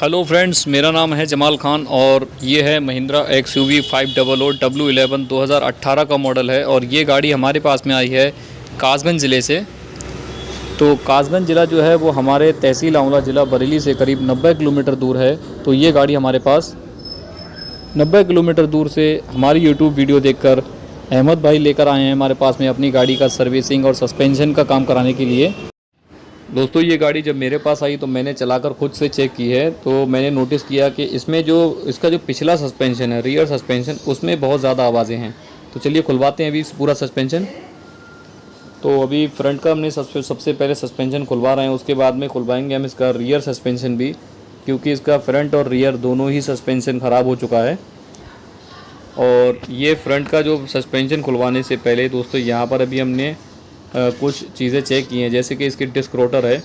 Hello friends, मेरा नाम है जमाल खान और ये है महिंद्रा XUV 500 W11 2018 का मॉडल है। और ये गाड़ी हमारे पास में आई है कासगंज ज़िले से। तो कासगंज ज़िला जो है वो हमारे तहसील आंवला ज़िला बरेली से करीब 90 किलोमीटर दूर है। तो ये गाड़ी हमारे पास 90 किलोमीटर दूर से हमारी यूट्यूब वीडियो देखकर अहमद भाई लेकर आए हैं हमारे पास में अपनी गाड़ी का सर्विसिंग और सस्पेंशन का काम कराने के लिए। दोस्तों, ये गाड़ी जब मेरे पास आई तो मैंने चलाकर खुद से चेक की है, तो मैंने नोटिस किया कि इसमें जो इसका जो पिछला सस्पेंशन है, रियर सस्पेंशन, उसमें बहुत ज़्यादा आवाज़ें हैं। तो चलिए खुलवाते हैं अभी पूरा सस्पेंशन। तो अभी फ्रंट का हमने सबसे पहले सस्पेंशन खुलवा रहे हैं, उसके बाद में खुलवाएंगे हम इसका रियर सस्पेंशन भी, क्योंकि इसका फ्रंट और रियर दोनों ही सस्पेंशन ख़राब हो चुका है। और ये फ्रंट का जो सस्पेंशन खुलवाने से पहले दोस्तों यहाँ पर अभी हमने कुछ चीज़ें चेक की हैं, जैसे कि इसकी डिस्क रोटर है।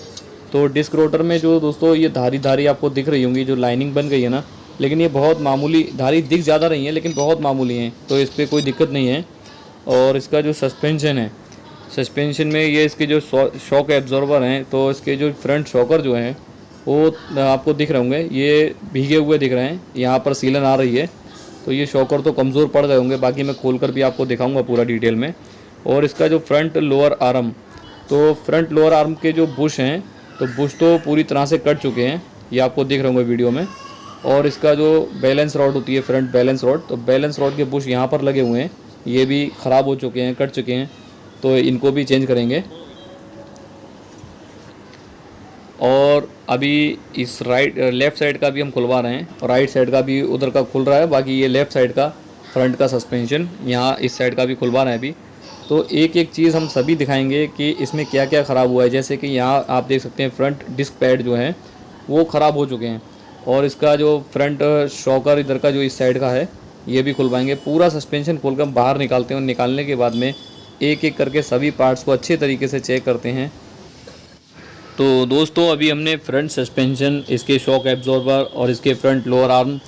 तो डिस्क रोटर में जो दोस्तों ये धारी आपको दिख रही होंगी, जो लाइनिंग बन गई है ना, लेकिन ये बहुत मामूली धारी दिख ज़्यादा रही है, लेकिन बहुत मामूली हैं, तो इस पर कोई दिक्कत नहीं है। और इसका जो सस्पेंशन है, सस्पेंशन में ये इसके जो शॉक एब्जॉर्बर हैं, तो इसके जो फ्रंट शॉकर जो हैं वो आपको दिख रहे होंगे, ये भीगे हुए दिख रहे हैं, यहाँ पर सीलन आ रही है। तो ये शॉकर तो कमज़ोर पड़ गए होंगे, बाकी मैं खोलकर भी आपको दिखाऊंगा पूरा डिटेल में। और इसका जो फ्रंट लोअर आर्म, तो फ्रंट लोअर आर्म के जो बुश हैं, तो बुश तो पूरी तरह से कट चुके हैं, ये आपको दिख रहे होंगे वीडियो में। और इसका जो बैलेंस रॉड होती है, फ्रंट बैलेंस रॉड, तो बैलेंस रॉड के बुश यहाँ पर लगे हुए हैं, ये भी ख़राब हो चुके हैं, कट चुके हैं, तो इनको भी चेंज करेंगे। और अभी इस लेफ़्ट साइड का भी हम खुलवा रहे हैं, और राइट साइड का भी उधर का खुल रहा है। बाकी ये लेफ़्ट साइड का फ्रंट का सस्पेंशन यहाँ इस साइड का भी खुलवा रहे हैं अभी। तो एक एक चीज़ हम सभी दिखाएंगे कि इसमें क्या क्या ख़राब हुआ है। जैसे कि यहाँ आप देख सकते हैं फ्रंट डिस्क पैड जो हैं वो ख़राब हो चुके हैं, और इसका जो फ्रंट शॉकर इधर का जो इस साइड का है ये भी खुलवाएंगे। पूरा सस्पेंशन खोलकर बाहर निकालते हैं, और निकालने के बाद में एक एक करके सभी पार्ट्स को अच्छे तरीके से चेक करते हैं। तो दोस्तों, अभी हमने फ्रंट सस्पेंशन, इसके शॉक एब्जॉर्बर और इसके फ्रंट लोअर आर्म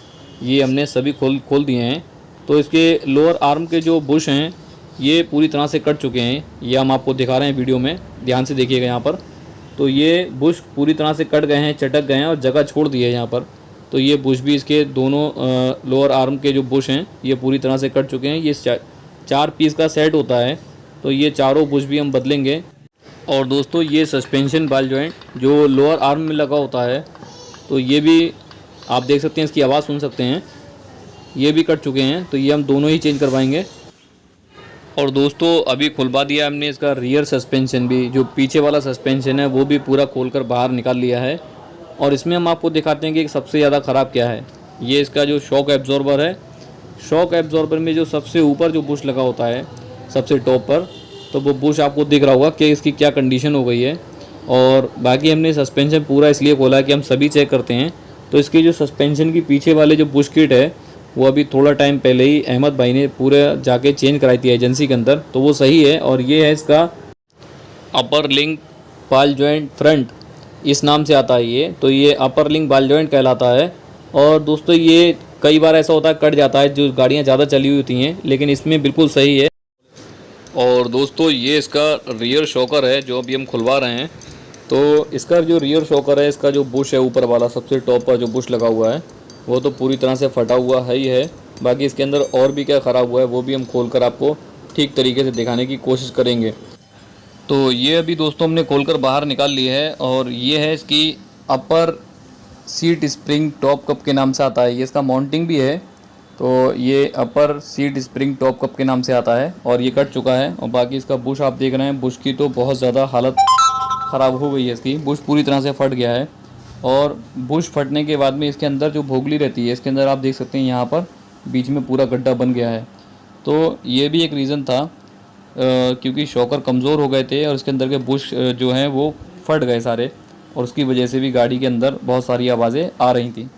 ये हमने सभी खोल दिए हैं। तो इसके लोअर आर्म के जो बुश हैं ये पूरी तरह से कट चुके हैं, ये हम आपको दिखा रहे हैं वीडियो में, ध्यान से देखिएगा यहाँ पर। तो ये बुश पूरी तरह से कट गए हैं, चटक गए हैं और जगह छोड़ दी है यहाँ पर। तो ये बुश भी, इसके दोनों लोअर आर्म के जो बुश हैं ये पूरी तरह से कट चुके हैं। ये 4 पीस का सेट होता है, तो ये चारों बुश भी हम बदलेंगे। और दोस्तों, ये सस्पेंशन बॉल जॉइंट जो लोअर आर्म में लगा होता है, तो ये भी आप देख सकते हैं, इसकी आवाज़ सुन सकते हैं, ये भी कट चुके हैं, तो ये हम दोनों ही चेंज करवाएंगे। और दोस्तों, अभी खुलवा दिया हमने इसका रियर सस्पेंशन भी, जो पीछे वाला सस्पेंशन है वो भी पूरा खोलकर बाहर निकाल लिया है। और इसमें हम आपको दिखाते हैं कि सबसे ज़्यादा ख़राब क्या है। ये इसका जो शॉक एब्जॉर्बर है, शॉक एब्जॉर्बर में जो सबसे ऊपर जो बुश लगा होता है सबसे टॉप पर, तो वो बुश आपको दिख रहा होगा कि इसकी क्या कंडीशन हो गई है। और बाकी हमने सस्पेंशन पूरा इसलिए खोला है कि हम सभी चेक करते हैं। तो इसकी जो सस्पेंशन की पीछे वाले जो बुश किट है वो अभी थोड़ा टाइम पहले ही अहमद भाई ने पूरे जाके चेंज कराई थी एजेंसी के अंदर, तो वो सही है। और ये है इसका अपर लिंक बॉल जॉइंट फ्रंट, इस नाम से आता है ये, तो ये अपर लिंक बॉल जॉइंट कहलाता है। और दोस्तों, ये कई बार ऐसा होता है कट जाता है, जो गाड़ियाँ ज़्यादा चली हुई होती हैं, लेकिन इसमें बिल्कुल सही है। और दोस्तों, ये इसका रियर शॉकर है जो अभी हम खुलवा रहे हैं। तो इसका जो रियर शॉकर है, इसका जो बुश है ऊपर वाला सबसे टॉप पर जो बुश लगा हुआ है वो तो पूरी तरह से फटा हुआ है ही है। बाकी इसके अंदर और भी क्या ख़राब हुआ है वो भी हम खोलकर आपको ठीक तरीके से दिखाने की कोशिश करेंगे। तो ये अभी दोस्तों हमने खोलकर बाहर निकाल ली है। और ये है इसकी अपर सीट स्प्रिंग टॉप कप के नाम से आता है, ये इसका माउंटिंग भी है। तो ये अपर सीट स्प्रिंग टॉप कप के नाम से आता है, और ये कट चुका है। और बाकी इसका बुश आप देख रहे हैं, बुश की तो बहुत ज़्यादा हालत ख़राब हो गई है, इसकी बुश पूरी तरह से फट गया है। और बुश फटने के बाद में इसके अंदर जो भोगली रहती है, इसके अंदर आप देख सकते हैं यहाँ पर बीच में पूरा गड्ढा बन गया है। तो ये भी एक रीज़न था, क्योंकि शॉकर कमज़ोर हो गए थे और इसके अंदर के बुश जो हैं वो फट गए सारे, और उसकी वजह से भी गाड़ी के अंदर बहुत सारी आवाज़ें आ रही थी।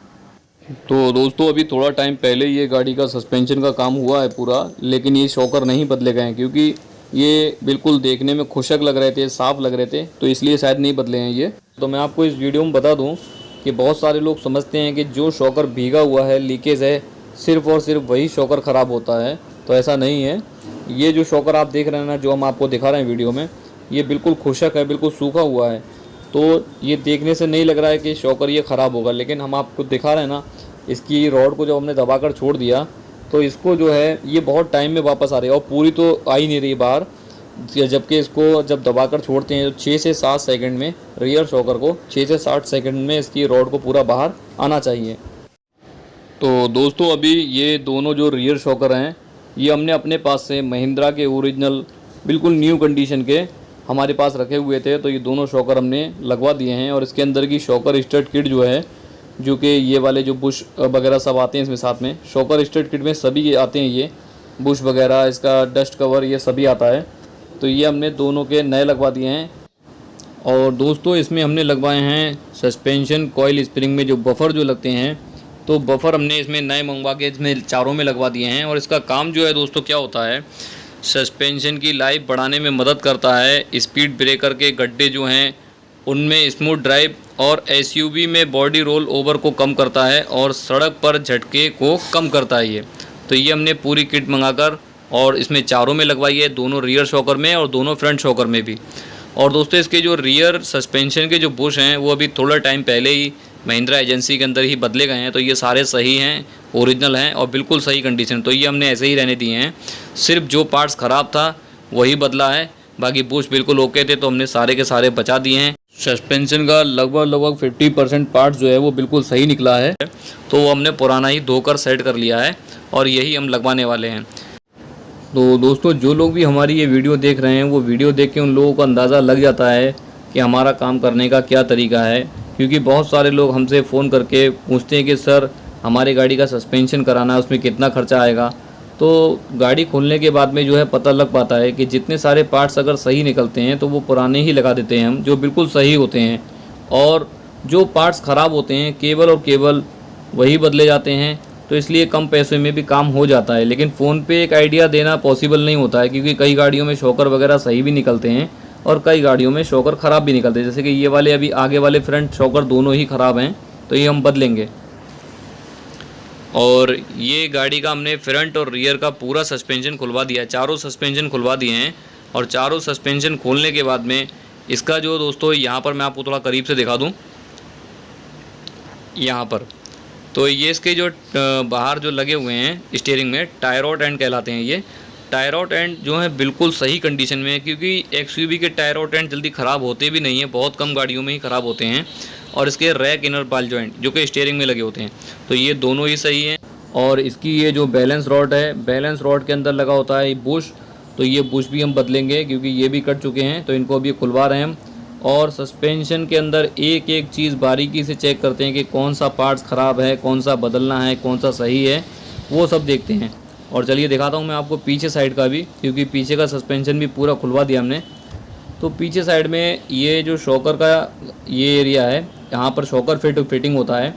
तो दोस्तों, अभी थोड़ा टाइम पहले ये गाड़ी का सस्पेंशन का काम हुआ है पूरा, लेकिन ये शॉकर नहीं बदले गए हैं, क्योंकि ये बिल्कुल देखने में खुशक लग रहे थे, साफ़ लग रहे थे, तो इसलिए शायद नहीं बदले हैं ये। तो मैं आपको इस वीडियो में बता दूं कि बहुत सारे लोग समझते हैं कि जो शॉकर भीगा हुआ है, लीकेज है, सिर्फ़ और सिर्फ वही शॉकर ख़राब होता है, तो ऐसा नहीं है। ये जो शॉकर आप देख रहे हैं ना, जो हम आपको दिखा रहे हैं वीडियो में, ये बिल्कुल खुशक है, बिल्कुल सूखा हुआ है। तो ये देखने से नहीं लग रहा है कि शॉकर ये ख़राब होगा, लेकिन हम आपको दिखा रहे हैं ना, इसकी रॉड को जब हमने दबाकर छोड़ दिया तो इसको जो है ये बहुत टाइम में वापस आ रही है और पूरी तो आ ही नहीं रही बाहर, जबकि इसको जब दबाकर छोड़ते हैं तो 6 से 7 सेकंड में, रियर शॉकर को 6 से 7 सेकंड में इसकी रॉड को पूरा बाहर आना चाहिए। तो दोस्तों अभी ये दोनों जो रियर शॉकर हैं ये हमने अपने पास से महिंद्रा के ओरिजिनल बिल्कुल न्यू कंडीशन के हमारे पास रखे हुए थे, तो ये दोनों शॉकर हमने लगवा दिए हैं। और इसके अंदर की शॉकर स्टड किट जो है, जो कि ये वाले जो बुश वगैरह सब आते हैं इसमें साथ में, शॉकर स्टड किट में सभी आते हैं, ये बुश वगैरह, इसका डस्ट कवर, ये सभी आता है। तो ये हमने दोनों के नए लगवा दिए हैं। और दोस्तों इसमें हमने लगवाए हैं सस्पेंशन कॉइल स्प्रिंग में जो बफ़र जो लगते हैं, तो बफ़र हमने इसमें नए मंगवा के इसमें चारों में लगवा दिए हैं। और इसका काम जो है दोस्तों क्या होता है, सस्पेंशन की लाइफ बढ़ाने में मदद करता है, स्पीड ब्रेकर के गड्ढे जो हैं उनमें स्मूथ ड्राइव और एसयूवी में बॉडी रोल ओवर को कम करता है और सड़क पर झटके को कम करता है ये। तो ये हमने पूरी किट मंगाकर और इसमें चारों में लगवाई है, दोनों रियर शॉकर में और दोनों फ्रंट शॉकर में भी। और दोस्तों इसके जो रियर सस्पेंशन के जो बुश हैं वो अभी थोड़ा टाइम पहले ही महिंद्रा एजेंसी के अंदर ही बदले गए हैं, तो ये सारे सही हैं, ओरिजिनल हैं और बिल्कुल सही कंडीशन। तो ये हमने ऐसे ही रहने दिए हैं, सिर्फ जो पार्ट्स ख़राब था वही बदला है, बाकी बुश बिल्कुल ओके थे तो हमने सारे के सारे बचा दिए हैं। सस्पेंशन का लगभग 50% पार्ट जो है वो बिल्कुल सही निकला है, तो वो हमने पुराना ही धोकर सेट कर लिया है और यही हम लगवाने वाले हैं। तो दोस्तों जो लोग भी हमारी ये वीडियो देख रहे हैं वो वीडियो देख के उन लोगों को अंदाज़ा लग जाता है कि हमारा काम करने का क्या तरीका है, क्योंकि बहुत सारे लोग हमसे फ़ोन करके पूछते हैं कि सर हमारी गाड़ी का सस्पेंशन कराना है, उसमें कितना खर्चा आएगा। तो गाड़ी खोलने के बाद में जो है पता लग पाता है कि जितने सारे पार्ट्स अगर सही निकलते हैं तो वो पुराने ही लगा देते हैं हम, जो बिल्कुल सही होते हैं, और जो पार्ट्स ख़राब होते हैं केवल और केवल वही बदले जाते हैं। तो इसलिए कम पैसे में भी काम हो जाता है, लेकिन फ़ोन पे एक आइडिया देना पॉसिबल नहीं होता है, क्योंकि कई गाड़ियों में शॉकर वगैरह सही भी निकलते हैं और कई गाड़ियों में शॉकर ख़राब भी निकलते हैं। जैसे कि ये वाले अभी आगे वाले फ्रंट शॉकर दोनों ही ख़राब हैं, तो ये हम बदलेंगे। और ये गाड़ी का हमने फ्रंट और रियर का पूरा सस्पेंशन खुलवा दिया है, चारों सस्पेंशन खुलवा दिए हैं। और चारों सस्पेंशन खोलने के बाद में इसका जो दोस्तों यहाँ पर मैं आपको थोड़ा करीब से दिखा दूँ, यहाँ पर तो ये इसके जो बाहर जो लगे हुए हैं स्टीयरिंग में टायर आउट एंड कहलाते हैं। ये टायर आउट एंड जो है बिल्कुल सही कंडीशन में है, क्योंकि एक्सयूवी के टायर आउट एंड जल्दी ख़राब होते भी नहीं हैं, बहुत कम गाड़ियों में ही ख़राब होते हैं। और इसके रैक इनर बॉल जॉइंट जो कि स्टीयरिंग में लगे होते हैं, तो ये दोनों ही सही हैं। और इसकी ये जो बैलेंस रॉड है, बैलेंस रॉड के अंदर लगा होता है बुश, तो ये बुश भी हम बदलेंगे क्योंकि ये भी कट चुके हैं, तो इनको अभी खुलवा रहे हैं हम। और सस्पेंशन के अंदर एक एक चीज़ बारीकी से चेक करते हैं कि कौन सा पार्ट्स ख़राब है, कौन सा बदलना है, कौन सा सही है, वो सब देखते हैं। और चलिए दिखाता हूँ मैं आपको पीछे साइड का भी, क्योंकि पीछे का सस्पेंशन भी पूरा खुलवा दिया हमने। तो पीछे साइड में ये जो शॉकर का ये एरिया है, यहाँ पर शॉकर फिटिंग होता है,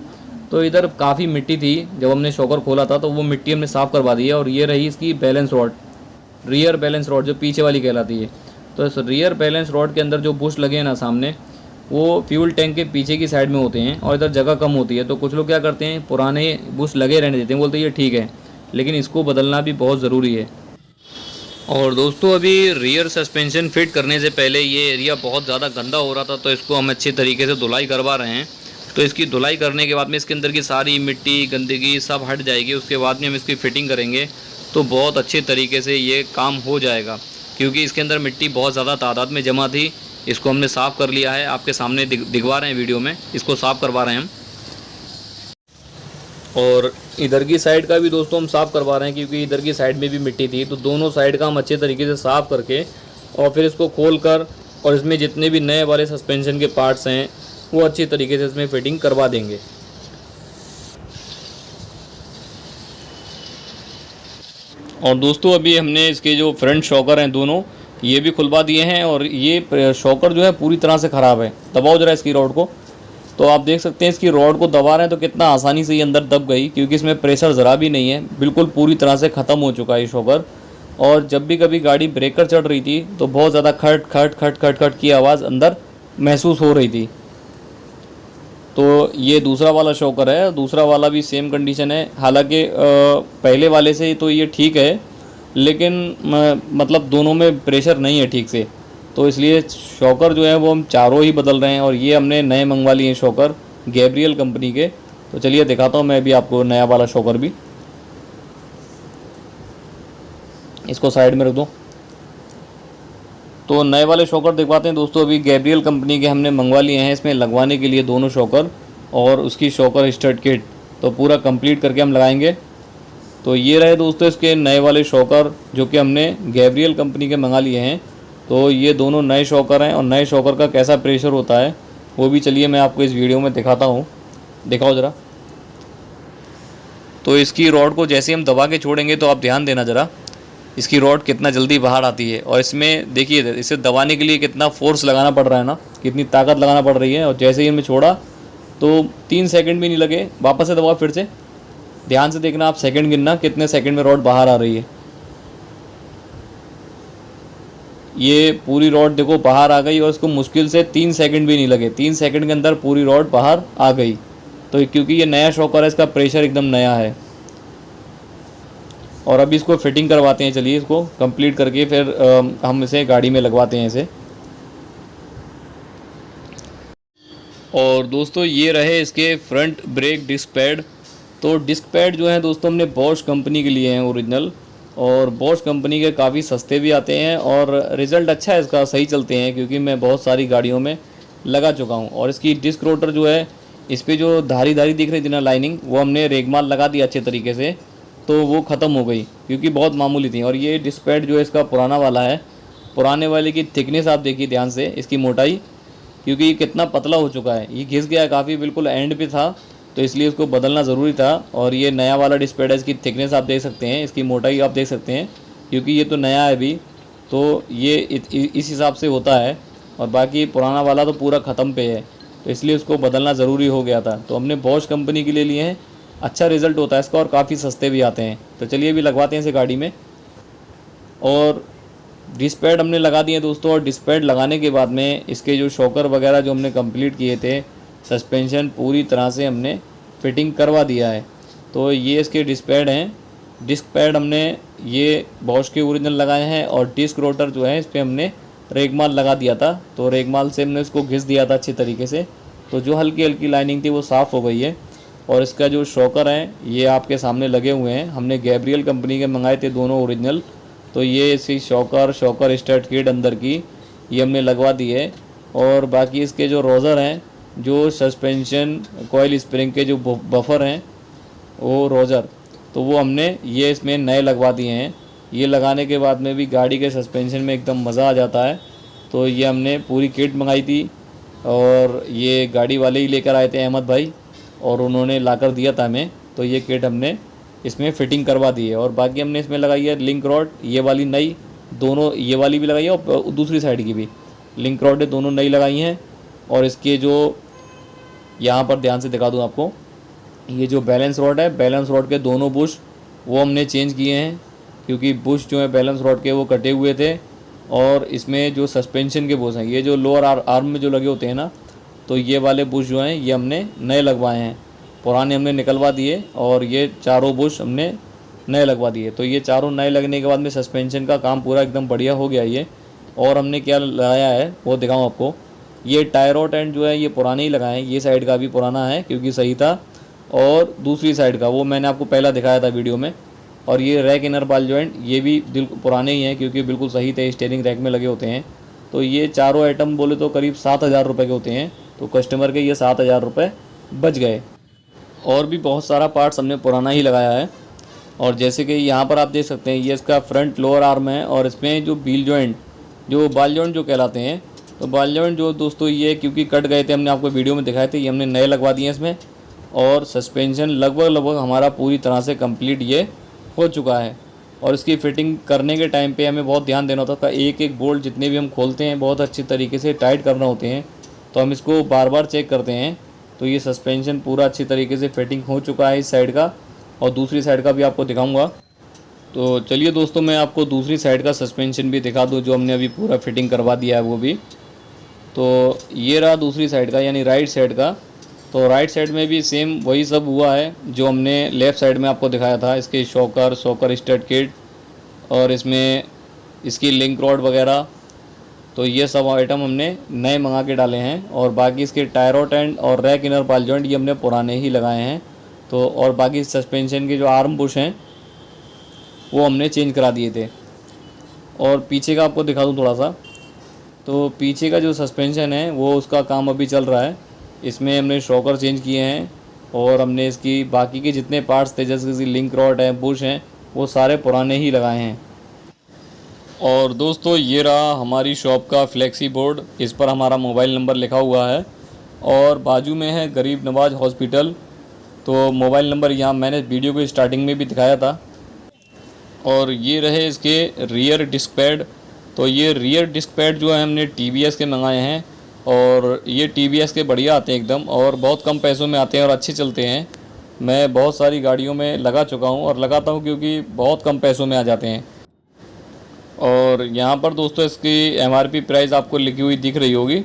तो इधर काफ़ी मिट्टी थी जब हमने शॉकर खोला था, तो वो मिट्टी हमने साफ़ करवा दी है। और ये रही इसकी balance rod, rear balance rod जो पीछे वाली कहलाती है। तो इस रियर बैलेंस रॉड के अंदर जो बुश लगे हैं ना सामने, वो फ्यूल टैंक के पीछे की साइड में होते हैं और इधर जगह कम होती है, तो कुछ लोग क्या करते हैं पुराने बुश लगे रहने देते हैं, बोलते हैं ये ठीक है, लेकिन इसको बदलना भी बहुत ज़रूरी है। और दोस्तों अभी रियर सस्पेंशन फिट करने से पहले ये एरिया बहुत ज़्यादा गंदा हो रहा था, तो इसको हम अच्छे तरीके से धुलाई करवा रहे हैं। तो इसकी धुलाई करने के बाद में इसके अंदर की सारी मिट्टी गंदगी सब हट जाएगी, उसके बाद में हम इसकी फ़िटिंग करेंगे तो बहुत अच्छे तरीके से ये काम हो जाएगा, क्योंकि इसके अंदर मिट्टी बहुत ज़्यादा तादाद में जमा थी। इसको हमने साफ़ कर लिया है, आपके सामने दिखवा रहे हैं वीडियो में, इसको साफ़ करवा रहे हैं हम। और इधर की साइड का भी दोस्तों हम साफ़ करवा रहे हैं, क्योंकि इधर की साइड में भी मिट्टी थी, तो दोनों साइड का हम अच्छे तरीके से साफ़ करके और फिर इसको खोल कर और इसमें जितने भी नए वाले सस्पेंशन के पार्ट्स हैं वो अच्छी तरीके से इसमें फिटिंग करवा देंगे। और दोस्तों अभी हमने इसके जो फ्रंट शॉकर हैं दोनों ये भी खुलवा दिए हैं, और ये शॉकर जो है पूरी तरह से ख़राब है। दबाओ जरा इसकी रॉड को, तो आप देख सकते हैं इसकी रॉड को दबा रहे हैं तो कितना आसानी से ये अंदर दब गई, क्योंकि इसमें प्रेशर ज़रा भी नहीं है, बिल्कुल पूरी तरह से ख़त्म हो चुका है ये शॉकर। और जब भी कभी गाड़ी ब्रेकर चढ़ रही थी तो बहुत ज़्यादा खट खट खट खट खट की आवाज़ अंदर महसूस हो रही थी। तो ये दूसरा वाला शॉकर है, दूसरा वाला भी सेम कंडीशन है, हालांकि पहले वाले से तो ये ठीक है, लेकिन मतलब दोनों में प्रेशर नहीं है ठीक से। तो इसलिए शॉकर जो है वो हम चारों ही बदल रहे हैं। और ये हमने नए मंगवा लिए हैं शॉकर गैब्रियल कंपनी के। तो चलिए दिखाता हूँ मैं भी आपको नया वाला शॉकर भी। इसको साइड में रख दो। तो नए वाले शॉकर दिखवाते हैं दोस्तों। अभी गैब्रियल कंपनी के हमने मंगवा लिए हैं, इसमें लगवाने के लिए दोनों शॉकर और उसकी शॉकर स्टड किट तो पूरा कंप्लीट करके हम लगाएंगे। तो ये रहे दोस्तों इसके नए वाले शॉकर जो कि हमने गैब्रियल कंपनी के मंगा लिए हैं। तो ये दोनों नए शॉकर हैं और नए शॉकर का कैसा प्रेशर होता है वो भी चलिए मैं आपको इस वीडियो में दिखाता हूँ। दिखाओ ज़रा। तो इसकी रॉड को जैसे हम दबा के छोड़ेंगे तो आप ध्यान देना ज़रा, इसकी रॉड कितना जल्दी बाहर आती है। और इसमें देखिए इसे दबाने के लिए कितना फोर्स लगाना पड़ रहा है ना, कितनी ताकत लगाना पड़ रही है। और जैसे ही हमने छोड़ा तो 3 सेकंड भी नहीं लगे, वापस से दबाओ फिर से। ध्यान से देखना आप, सेकंड गिनना कितने सेकंड में रॉड बाहर आ रही है। ये पूरी रॉड देखो बाहर आ गई और इसको मुश्किल से 3 सेकंड भी नहीं लगे। 3 सेकंड के अंदर पूरी रॉड बाहर आ गई। तो क्योंकि ये नया शॉकर है, इसका प्रेशर एकदम नया है। और अभी इसको फिटिंग करवाते हैं। चलिए इसको कंप्लीट करके फिर हम इसे गाड़ी में लगवाते हैं इसे। और दोस्तों ये रहे इसके फ्रंट ब्रेक डिस्क पैड। तो डिस्क पैड जो है दोस्तों हमने बॉश कंपनी के लिए हैं ओरिजिनल। और बॉश कंपनी के काफ़ी सस्ते भी आते हैं और रिज़ल्ट अच्छा है इसका, सही चलते हैं क्योंकि मैं बहुत सारी गाड़ियों में लगा चुका हूँ। और इसकी डिस्क रोटर जो है, इस पर जो धारी धारी दिख रही थी ना लाइनिंग, वो हमने रेगमाल लगा दिया अच्छे तरीके से, तो वो ख़त्म हो गई क्योंकि बहुत मामूली थी। और ये डिस्क पैड जो है इसका पुराना वाला है। पुराने वाले की थिकनेस आप देखिए ध्यान से, इसकी मोटाई, क्योंकि ये कितना पतला हो चुका है, ये घिस गया काफ़ी, बिल्कुल एंड पे था, तो इसलिए इसको बदलना ज़रूरी था। और ये नया वाला डिस्क पैड है, इसकी थिकनेस आप देख सकते हैं, इसकी मोटाई आप देख सकते हैं, क्योंकि ये तो नया है अभी, तो ये इस हिसाब से होता है। और बाकी पुराना वाला तो पूरा ख़त्म पे है, तो इसलिए उसको बदलना ज़रूरी हो गया था। तो हमने बॉश कंपनी के लिए लिए हैं, अच्छा रिज़ल्ट होता है इसका और काफ़ी सस्ते भी आते हैं। तो चलिए अभी लगवाते हैं इसे गाड़ी में। और डिस्क पैड हमने लगा दिए दोस्तों। और डिस्क पैड लगाने के बाद में इसके जो शॉकर वगैरह जो हमने कंप्लीट किए थे, सस्पेंशन पूरी तरह से हमने फिटिंग करवा दिया है। तो ये इसके डिस्क पैड हैं। डिस्क पैड हमने ये बॉश के ओरिजिनल लगाए हैं। और डिस्क रोटर जो है इस पर हमने रेगमाल लगा दिया था, तो रेगमाल से हमने इसको घिस दिया था अच्छी तरीके से। तो जो हल्की हल्की लाइनिंग थी वो साफ़ हो गई है। और इसका जो शॉकर है ये आपके सामने लगे हुए हैं, हमने गैब्रियल कंपनी के मंगाए थे दोनों ओरिजिनल। तो ये इसकी शॉकर स्टार्ट किट अंदर की ये हमने लगवा दी है। और बाकी इसके जो रोज़र हैं, जो सस्पेंशन कॉइल स्प्रिंग के जो बफर हैं वो रोज़र, तो वो हमने ये इसमें नए लगवा दिए हैं। ये लगाने के बाद में भी गाड़ी के सस्पेंशन में एकदम मज़ा आ जाता है। तो ये हमने पूरी किट मंगाई थी और ये गाड़ी वाले ही लेकर आए थे अहमद भाई, और उन्होंने लाकर दिया था हमें। तो ये किट हमने इसमें फ़िटिंग करवा दी है। और बाकी हमने इसमें लगाई है लिंक रॉड, ये वाली नई, दोनों ये वाली भी लगाई है और दूसरी साइड की भी लिंक रॉड है, दोनों नई लगाई हैं। और इसके जो यहाँ पर ध्यान से दिखा दूँ आपको, ये जो बैलेंस रॉड है, बैलेंस रॉड के दोनों बुश वो हमने चेंज किए हैं, क्योंकि बुश जो है बैलेंस रॉड के वो कटे हुए थे। और इसमें जो सस्पेंशन के बुश हैं, ये जो लोअर आर्म में जो लगे होते हैं ना, तो ये वाले बुश जो हैं ये हमने नए लगवाए हैं, पुराने हमने निकलवा दिए। और ये चारों बुश हमने नए लगवा दिए। तो ये चारों नए लगने के बाद में सस्पेंशन का काम पूरा एकदम बढ़िया हो गया ये। और हमने क्या लगाया है वो दिखाऊँ आपको। ये टायरोट एंड जो है ये पुराने ही लगाए हैं, ये साइड का भी पुराना है क्योंकि सही था, और दूसरी साइड का वो मैंने आपको पहला दिखाया था वीडियो में। और ये रैक इनर बाल जॉइंट ये भी पुराने ही हैं क्योंकि बिल्कुल सही थे, स्टीयरिंग रैक में लगे होते हैं। तो ये चारों आइटम बोले तो करीब 7,000 रुपये के होते हैं। तो कस्टमर के ये 7,000 रुपये बच गए। और भी बहुत सारा पार्ट्स हमने पुराना ही लगाया है। और जैसे कि यहाँ पर आप देख सकते हैं, ये इसका फ्रंट लोअर आर्म है और इसमें जो व्हील जॉइंट, जो बाल जॉइंट जो कहलाते हैं, तो बाल जॉइंट जो दोस्तों ये क्योंकि कट गए थे, हमने आपको वीडियो में दिखाए थे, ये हमने नए लगवा दिए इसमें। और सस्पेंशन लगभग हमारा पूरी तरह से कंप्लीट ये हो चुका है। और इसकी फ़िटिंग करने के टाइम पे हमें बहुत ध्यान देना होता था, एक एक बोल्ट जितने भी हम खोलते हैं बहुत अच्छी तरीके से टाइट करना होते हैं। तो हम इसको बार बार चेक करते हैं। तो ये सस्पेंशन पूरा अच्छी तरीके से फिटिंग हो चुका है इस साइड का, और दूसरी साइड का भी आपको दिखाऊंगा। तो चलिए दोस्तों मैं आपको दूसरी साइड का सस्पेंशन भी दिखा दूँ जो हमने अभी पूरा फिटिंग करवा दिया है वो भी। तो ये रहा दूसरी साइड का, यानी राइट साइड का। तो राइट साइड में भी सेम वही सब हुआ है जो हमने लेफ़्ट साइड में आपको दिखाया था। इसके शॉकर स्टार्ट किट और इसमें इसकी लिंक रॉड वगैरह तो ये सब आइटम हमने नए मंगा के डाले हैं, और बाकी इसके टायरोट एंड और रैक इनर पाल जॉइंट ये हमने पुराने ही लगाए हैं। तो और बाकी सस्पेंशन के जो आर्म बुश हैं वो हमने चेंज करा दिए थे। और पीछे का आपको दिखा दूँ थोड़ा सा, तो पीछे का जो सस्पेंशन है वो उसका काम अभी चल रहा है। इसमें हमने शॉकर चेंज किए हैं, और हमने इसकी बाकी के जितने पार्ट्स थे जैसे कि लिंक रॉड है, बुश हैं, वो सारे पुराने ही लगाए हैं। और दोस्तों ये रहा हमारी शॉप का फ्लेक्सी बोर्ड, इस पर हमारा मोबाइल नंबर लिखा हुआ है, और बाजू में है गरीब नवाज हॉस्पिटल। तो मोबाइल नंबर यहाँ मैंने वीडियो को स्टार्टिंग में भी दिखाया था। और ये रहे इसके रियर डिस्क पैड। तो ये रियर डिस्क पैड जो है हमने TVS के मंगाए हैं, और ये TVS के बढ़िया आते हैं एकदम, और बहुत कम पैसों में आते हैं और अच्छे चलते हैं। मैं बहुत सारी गाड़ियों में लगा चुका हूँ और लगाता हूँ क्योंकि बहुत कम पैसों में आ जाते हैं। और यहाँ पर दोस्तों इसकी MRP प्राइस आपको लिखी हुई दिख रही होगी।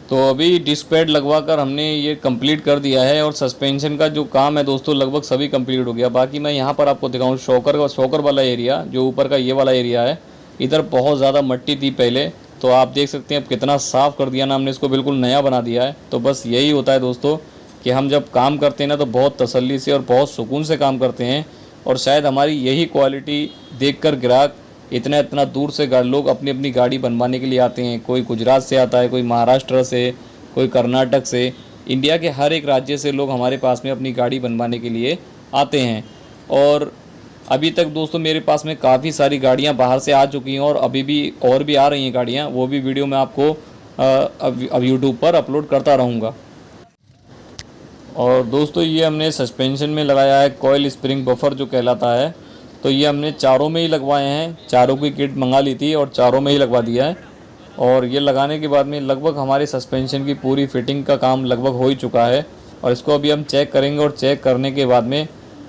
तो अभी डिस्क पैड लगवा कर हमने ये कंप्लीट कर दिया है, और सस्पेंशन का जो काम है दोस्तों लगभग सभी कंप्लीट हो गया। बाकी मैं यहाँ पर आपको दिखाऊँ शॉकर वाला एरिया, जो ऊपर का ये वाला एरिया है, इधर बहुत ज़्यादा मिट्टी थी पहले, तो आप देख सकते हैं अब कितना साफ़ कर दिया ना हमने, इसको बिल्कुल नया बना दिया है। तो बस यही होता है दोस्तों कि हम जब काम करते हैं ना तो बहुत तसल्ली से और बहुत सुकून से काम करते हैं, और शायद हमारी यही क्वालिटी देखकर ग्राहक इतना दूर से लोग अपनी अपनी गाड़ी बनवाने के लिए आते हैं। कोई गुजरात से आता है, कोई महाराष्ट्र से, कोई कर्नाटक से, इंडिया के हर एक राज्य से लोग हमारे पास में अपनी गाड़ी बनवाने के लिए आते हैं। और अभी तक दोस्तों मेरे पास में काफ़ी सारी गाड़ियां बाहर से आ चुकी हैं, और अभी भी और भी आ रही हैं गाड़ियां, वो भी वीडियो मैं आपको अब यूट्यूब पर अपलोड करता रहूँगा। और दोस्तों ये हमने सस्पेंशन में लगाया है कॉइल स्प्रिंग बफर जो कहलाता है। तो ये हमने चारों में ही लगवाए हैं, चारों की किट मंगा ली थी और चारों में ही लगवा दिया है। और ये लगाने के बाद में लगभग हमारे सस्पेंशन की पूरी फिटिंग का काम लगभग हो ही चुका है, और इसको अभी हम चेक करेंगे, और चेक करने के बाद में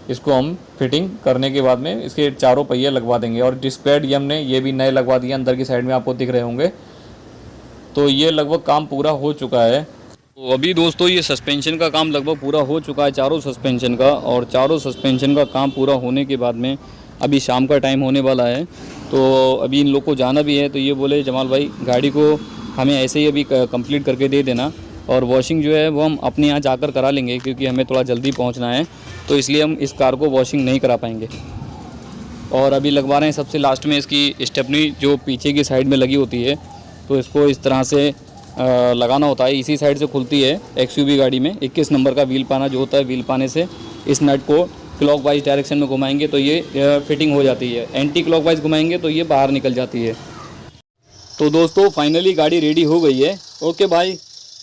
इसको हम फिटिंग करने के बाद में इसके चारों पहिए लगवा देंगे। और डिस्क पैड ये हमने ये भी नए लगवा दिए, अंदर की साइड में आपको दिख रहे होंगे। तो ये लगभग काम पूरा हो चुका है। तो अभी दोस्तों ये सस्पेंशन का काम लगभग पूरा हो चुका है, चारों सस्पेंशन का, और चारों सस्पेंशन का काम पूरा होने के बाद में अभी शाम का टाइम होने वाला है। तो अभी इन लोग को जाना भी है, तो ये बोले जमाल भाई गाड़ी को हमें ऐसे ही अभी कंप्लीट करके दे देना, और वॉशिंग जो है वो हम अपने यहाँ जाकर करा लेंगे क्योंकि हमें थोड़ा जल्दी पहुँचना है, तो इसलिए हम इस कार को वॉशिंग नहीं करा पाएंगे। और अभी लगवा रहे हैं सबसे लास्ट में इसकी स्टेपनी जो पीछे की साइड में लगी होती है, तो इसको इस तरह से लगाना होता है। इसी साइड से खुलती है XUV गाड़ी में। 21 नंबर का व्हील पाना जो होता है, व्हील पाने से इस नट को क्लॉकवाइज डायरेक्शन में घुमाएंगे तो ये फिटिंग हो जाती है, एंटी क्लॉकवाइज घुमाएंगे तो ये बाहर निकल जाती है। तो दोस्तों फाइनली गाड़ी रेडी हो गई है। ओके भाई,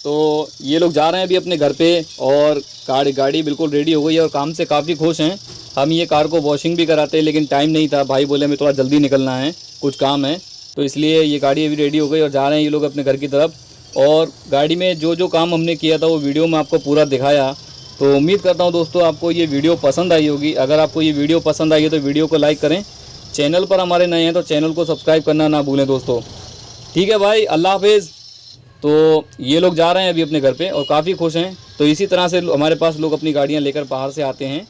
तो ये लोग जा रहे हैं अभी अपने घर पे, और गाड़ी बिल्कुल रेडी हो गई है और काम से काफ़ी खुश हैं। हम ये कार को वॉशिंग भी कराते हैं लेकिन टाइम नहीं था, भाई बोले हमें थोड़ा जल्दी निकलना है, कुछ काम है, तो इसलिए ये गाड़ी अभी रेडी हो गई और जा रहे हैं ये लोग अपने घर की तरफ। और गाड़ी में जो जो काम हमने किया था वो वीडियो में आपको पूरा दिखाया। तो उम्मीद करता हूँ दोस्तों आपको ये वीडियो पसंद आई होगी। अगर आपको ये वीडियो पसंद आई है तो वीडियो को लाइक करें, चैनल पर हमारे नए हैं तो चैनल को सब्सक्राइब करना ना भूलें दोस्तों। ठीक है भाई, अल्लाह हाफिज़। तो ये लोग जा रहे हैं अभी अपने घर पे और काफ़ी खुश हैं। तो इसी तरह से हमारे पास लोग अपनी गाड़ियाँ लेकर बाहर से आते हैं